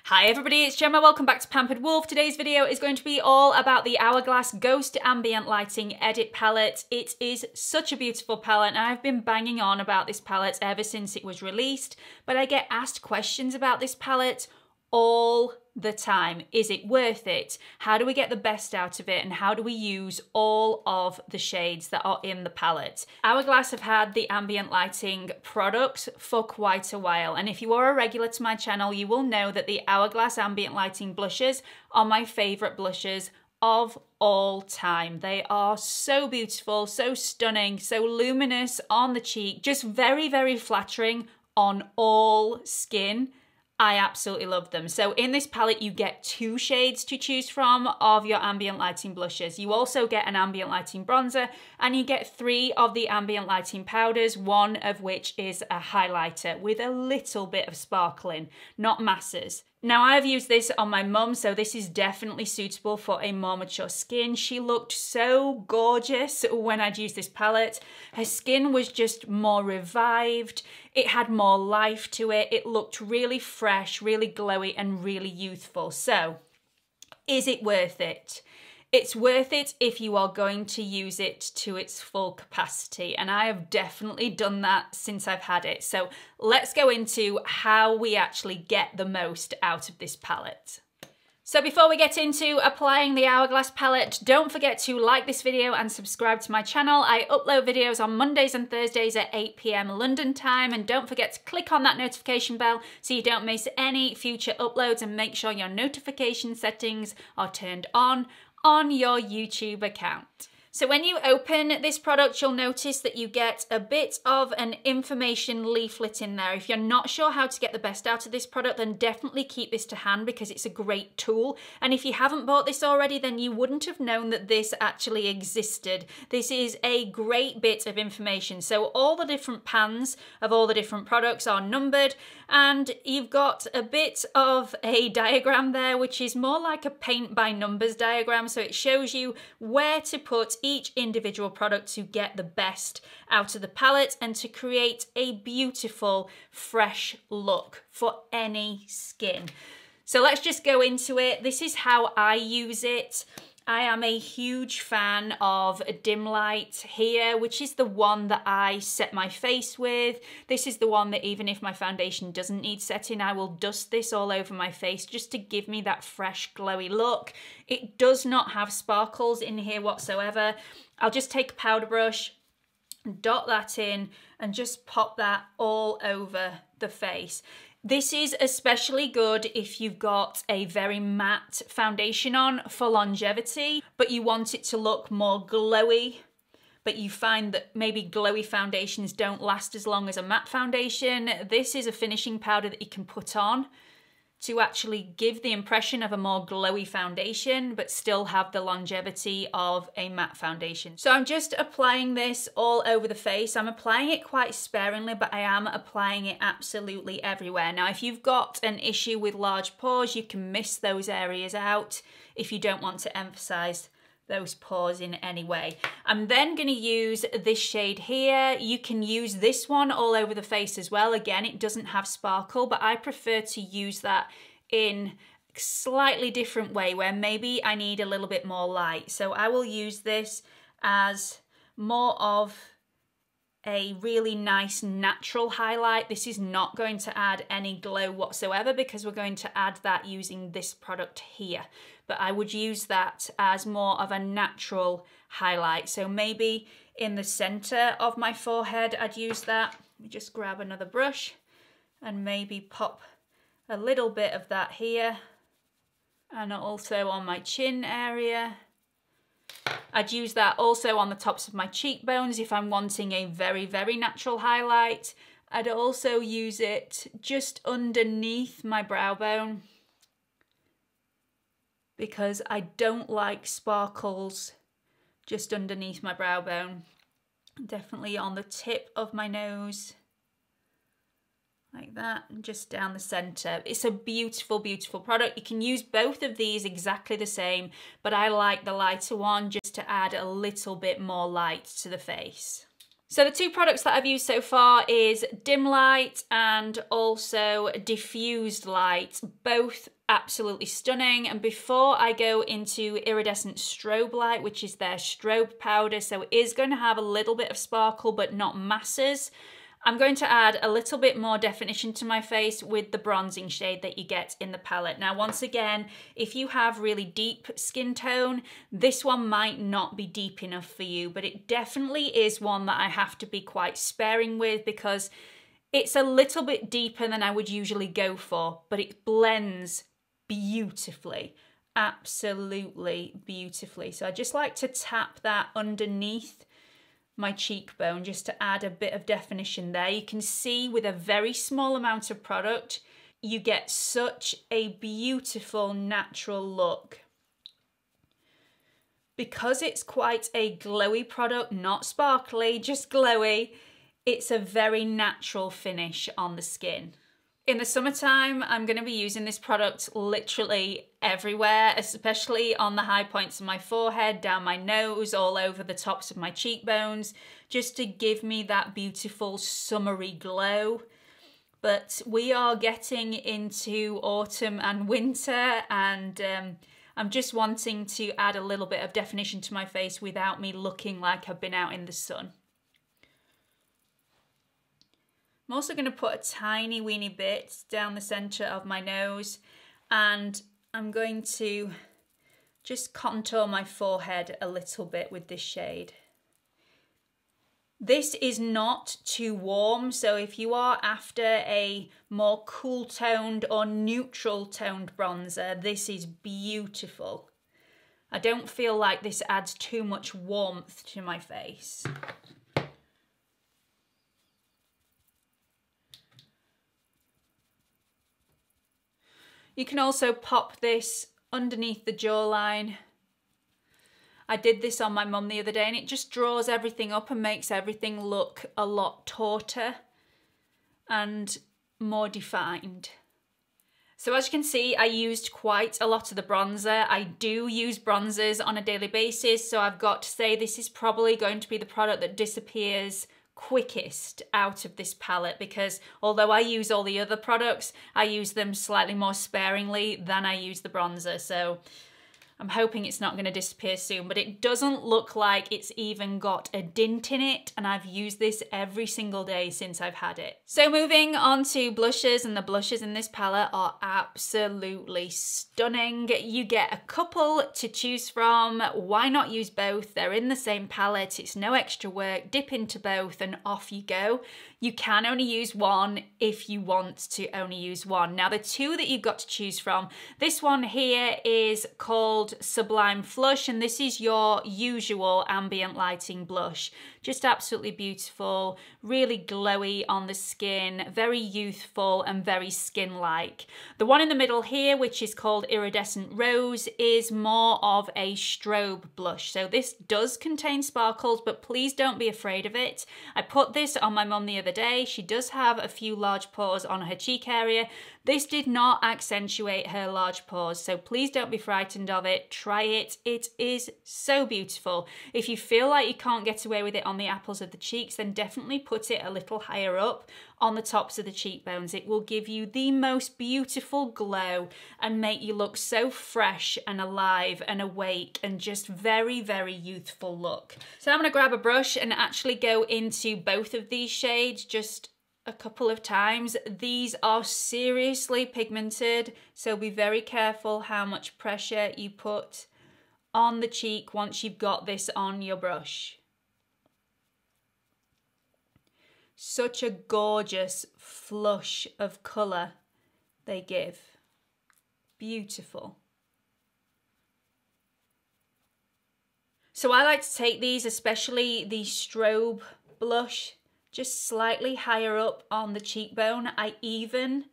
Hi everybody, it's Gemma. Welcome back to Pampered Wolf. Today's video is going to be all about the Hourglass Ghost Ambient Lighting Edit Palette. It is such a beautiful palette and I've been banging on about this palette ever since it was released, but I get asked questions about this palette all the time. Is it worth it? How do we get the best out of it? And how do we use all of the shades that are in the palette? Hourglass have had the ambient lighting products for quite a while. And if you are a regular to my channel, you will know that the Hourglass ambient lighting blushes are my favorite blushes of all time. They are so beautiful, so stunning, so luminous on the cheek, just very, very flattering on all skin. I absolutely love them. So in this palette, you get 2 shades to choose from of your ambient lighting blushes. You also get an ambient lighting bronzer and you get 3 of the ambient lighting powders, one of which is a highlighter with a little bit of sparkling, not masses. Now I've used this on my mum, so this is definitely suitable for a more mature skin. She looked so gorgeous when I'd used this palette. Her skin was just more revived. It had more life to it. It looked really fresh, really glowy and really youthful. So, is it worth it? It's worth it if you are going to use it to its full capacity, and I have definitely done that since I've had it. So let's go into how we actually get the most out of this palette. So before we get into applying the Hourglass palette, don't forget to like this video and subscribe to my channel. I upload videos on Mondays and Thursdays at 8 PM London time, and don't forget to click on that notification bell so you don't miss any future uploads, and make sure your notification settings are turned on your YouTube account. So when you open this product, you'll notice that you get a bit of an information leaflet in there. If you're not sure how to get the best out of this product, then definitely keep this to hand because it's a great tool. And if you haven't bought this already, then you wouldn't have known that this actually existed. This is a great bit of information. So all the different pans of all the different products are numbered, and you've got a bit of a diagram there, which is more like a paint by numbers diagram. So it shows you where to put each individual product to get the best out of the palette and to create a beautiful, fresh look for any skin. So let's just go into it. This is how I use it. I am a huge fan of Dim Light here, which is the one that I set my face with. This is the one that even if my foundation doesn't need setting, I will dust this all over my face just to give me that fresh, glowy look. It does not have sparkles in here whatsoever. I'll just take a powder brush, dot that in, and just pop that all over the face. This is especially good if you've got a very matte foundation on for longevity, but you want it to look more glowy, but you find that maybe glowy foundations don't last as long as a matte foundation. This is a finishing powder that you can put on to actually give the impression of a more glowy foundation, but still have the longevity of a matte foundation. So I'm just applying this all over the face. I'm applying it quite sparingly, but I am applying it absolutely everywhere. Now, if you've got an issue with large pores, you can miss those areas out if you don't want to emphasize those pores in any way. I'm then going to use this shade here. You can use this one all over the face as well. Again, it doesn't have sparkle, but I prefer to use that in a slightly different way where maybe I need a little bit more light. So I will use this as more of a really nice natural highlight. This is not going to add any glow whatsoever because we're going to add that using this product here. But I would use that as more of a natural highlight. So maybe in the center of my forehead, I'd use that. Let me just grab another brush and maybe pop a little bit of that here. And also on my chin area. I'd use that also on the tops of my cheekbones if I'm wanting a very, very natural highlight. I'd also use it just underneath my brow bone because I don't like sparkles just underneath my brow bone. Definitely on the tip of my nose, like that, and just down the center. It's a beautiful, beautiful product. You can use both of these exactly the same, but I like the lighter one just to add a little bit more light to the face. So the two products that I've used so far is dim light and also diffused light, both absolutely stunning. And before I go into iridescent strobe light, which is their strobe powder, so it is going to have a little bit of sparkle but not masses, I'm going to add a little bit more definition to my face with the bronzing shade that you get in the palette. Now, once again, if you have really deep skin tone, this one might not be deep enough for you, but it definitely is one that I have to be quite sparing with because it's a little bit deeper than I would usually go for, but it blends beautifully, absolutely beautifully. So I just like to tap that underneath my cheekbone just to add a bit of definition there. You can see with a very small amount of product, you get such a beautiful natural look. Because it's quite a glowy product, not sparkly, just glowy, it's a very natural finish on the skin. In the summertime, I'm going to be using this product literally everywhere, especially on the high points of my forehead, down my nose, all over the tops of my cheekbones, just to give me that beautiful summery glow. But we are getting into autumn and winter, and I'm just wanting to add a little bit of definition to my face without me looking like I've been out in the sun. I'm also going to put a tiny weeny bit down the centre of my nose, and I'm going to just contour my forehead a little bit with this shade. This is not too warm, so if you are after a more cool toned or neutral toned bronzer, this is beautiful. I don't feel like this adds too much warmth to my face. You can also pop this underneath the jawline. I did this on my mum the other day and it just draws everything up and makes everything look a lot tauter and more defined. So as you can see, I used quite a lot of the bronzer. I do use bronzers on a daily basis, so I've got to say this is probably going to be the product that disappears quickest out of this palette, because although I use all the other products, I use them slightly more sparingly than I use the bronzer. So I'm hoping it's not going to disappear soon, but it doesn't look like it's even got a dint in it, and I've used this every single day since I've had it. So moving on to blushes, and the blushes in this palette are absolutely stunning. You get a couple to choose from. Why not use both? They're in the same palette, it's no extra work. Dip into both and off you go. You can only use one if you want to only use one. Now the two that you've got to choose from, this one here is called Sublime Flush, and this is your usual ambient lighting blush. Just absolutely beautiful, really glowy on the skin, very youthful and very skin-like. The one in the middle here, which is called Iridescent Rose, is more of a strobe blush. So this does contain sparkles, but please don't be afraid of it. I put this on my mum the other day. She does have a few large pores on her cheek area. This did not accentuate her large pores, so please don't be frightened of it. Try it. It is so beautiful. If you feel like you can't get away with it on the apples of the cheeks, then definitely put it a little higher up on the tops of the cheekbones. It will give you the most beautiful glow and make you look so fresh and alive and awake and just very, very youthful look. So I'm going to grab a brush and actually go into both of these shades just a couple of times. These are seriously pigmented, so be very careful how much pressure you put on the cheek once you've got this on your brush. Such a gorgeous flush of colour they give. Beautiful. So I like to take these, especially the strobe blush, just slightly higher up on the cheekbone. I even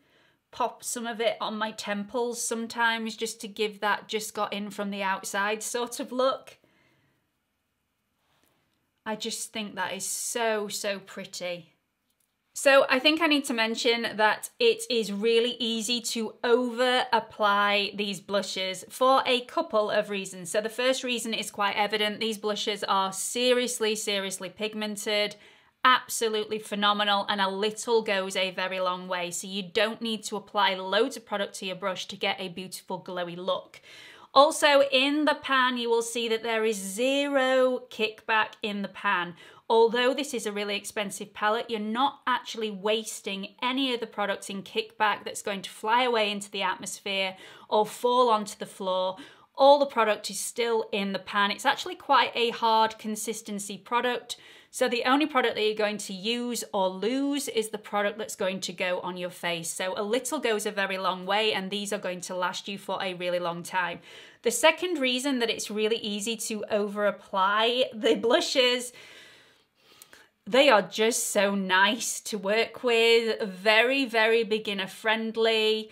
pop some of it on my temples sometimes just to give that just got in from the outside sort of look. I just think that is so, so pretty. So I think I need to mention that it is really easy to over apply these blushes for a couple of reasons. So the first reason is quite evident. These blushes are seriously, seriously pigmented. absolutely phenomenal, and a little goes a very long way. So you don't need to apply loads of product to your brush to get a beautiful glowy look. Also in the pan, you will see that there is zero kickback in the pan. Although this is a really expensive palette, you're not actually wasting any of the product in kickback that's going to fly away into the atmosphere or fall onto the floor. All the product is still in the pan. It's actually quite a hard consistency product. So the only product that you're going to use or lose is the product that's going to go on your face. So a little goes a very long way, and these are going to last you for a really long time. The second reason that it's really easy to over apply the blushes, they are just so nice to work with, very, very beginner friendly,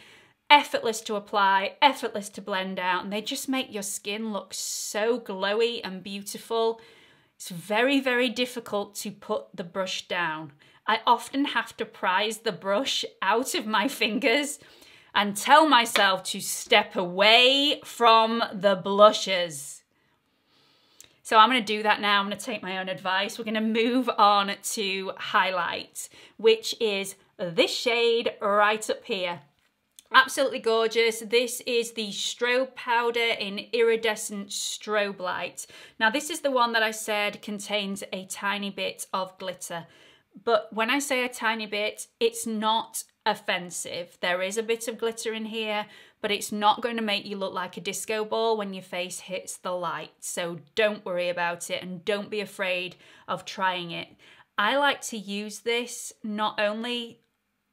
effortless to apply, effortless to blend out, and they just make your skin look so glowy and beautiful. It's very, very difficult to put the brush down. I often have to prise the brush out of my fingers and tell myself to step away from the blushes. So I'm going to do that now. I'm going to take my own advice. We're going to move on to highlight, which is this shade right up here. Absolutely gorgeous. This is the Strobe Powder in Iridescent Strobe Light. Now this is the one that I said contains a tiny bit of glitter. But when I say a tiny bit, it's not offensive. There is a bit of glitter in here, but it's not going to make you look like a disco ball when your face hits the light. So don't worry about it, and don't be afraid of trying it. I like to use this not only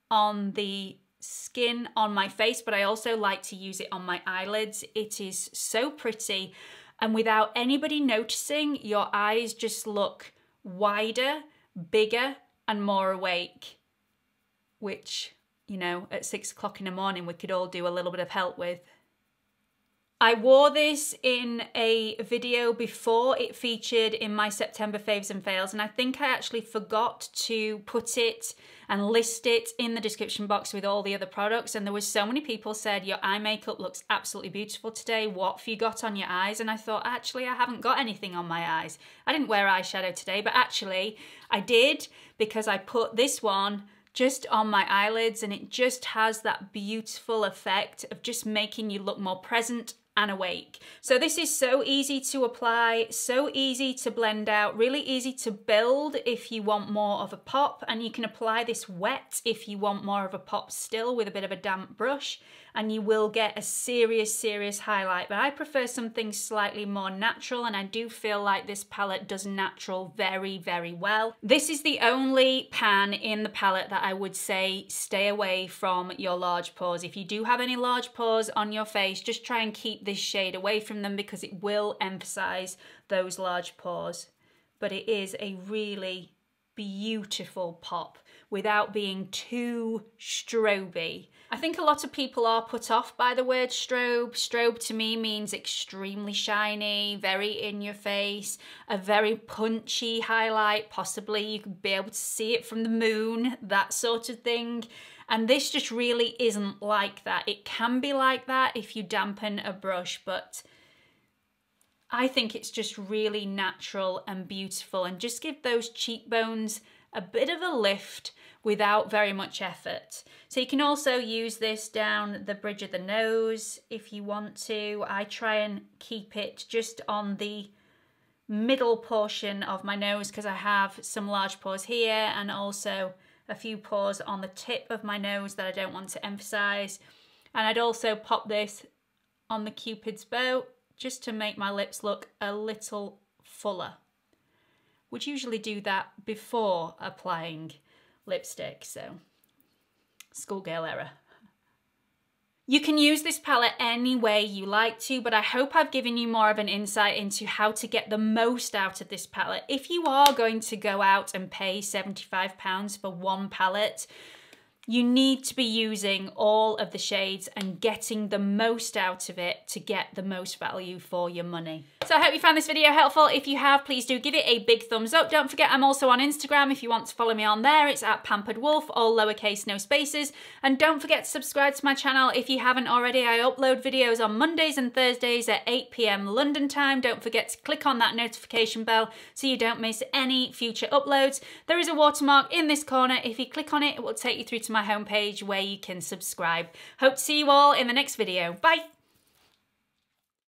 on the skin on my face, but I also like to use it on my eyelids. It is so pretty, and without anybody noticing, your eyes just look wider, bigger, and more awake, which, you know, at 6 o'clock in the morning, we could all do a little bit of help with. I wore this in a video before it featured in my September faves and fails, and I think I actually forgot to put it and list it in the description box with all the other products, and there was so many people said, your eye makeup looks absolutely beautiful today, what have you got on your eyes? And I thought, actually, I haven't got anything on my eyes. I didn't wear eyeshadow today, but actually I did, because I put this one just on my eyelids, and it just has that beautiful effect of just making you look more present and awake. So this is so easy to apply, so easy to blend out, really easy to build if you want more of a pop, and you can apply this wet if you want more of a pop still with a bit of a damp brush, and you will get a serious highlight. But I prefer something slightly more natural, and I do feel like this palette does natural very well. This is the only pan in the palette that I would say stay away from your large pores. If you do have any large pores on your face, just try and keep this shade away from them, because it will emphasize those large pores. But it is a really beautiful pop without being too stroby. I think a lot of people are put off by the word strobe. Strobe to me means extremely shiny, very in your face, a very punchy highlight, possibly you could be able to see it from the moon, that sort of thing. And this just really isn't like that. It can be like that if you dampen a brush, but I think it's just really natural and beautiful, and just give those cheekbones a bit of a lift without very much effort. So you can also use this down the bridge of the nose if you want to. I try and keep it just on the middle portion of my nose, because I have some large pores here and also a few pores on the tip of my nose that I don't want to emphasize. And I'd also pop this on the Cupid's bow just to make my lips look a little fuller. Would usually do that before applying lipstick, so schoolgirl error. You can use this palette any way you like to, but I hope I've given you more of an insight into how to get the most out of this palette. If you are going to go out and pay £75 for one palette, You need to be using all of the shades and getting the most out of it to get the most value for your money. So I hope you found this video helpful. If you have, please do give it a big thumbs up. Don't forget I'm also on Instagram if you want to follow me on there. It's at Pampered Wolf, all lowercase, no spaces. And don't forget to subscribe to my channel if you haven't already. I upload videos on Mondays and Thursdays at 8 PM London time. Don't forget to click on that notification bell so you don't miss any future uploads. There is a watermark in this corner. If you click on it, it will take you through to my homepage where you can subscribe. Hope to see you all in the next video. Bye!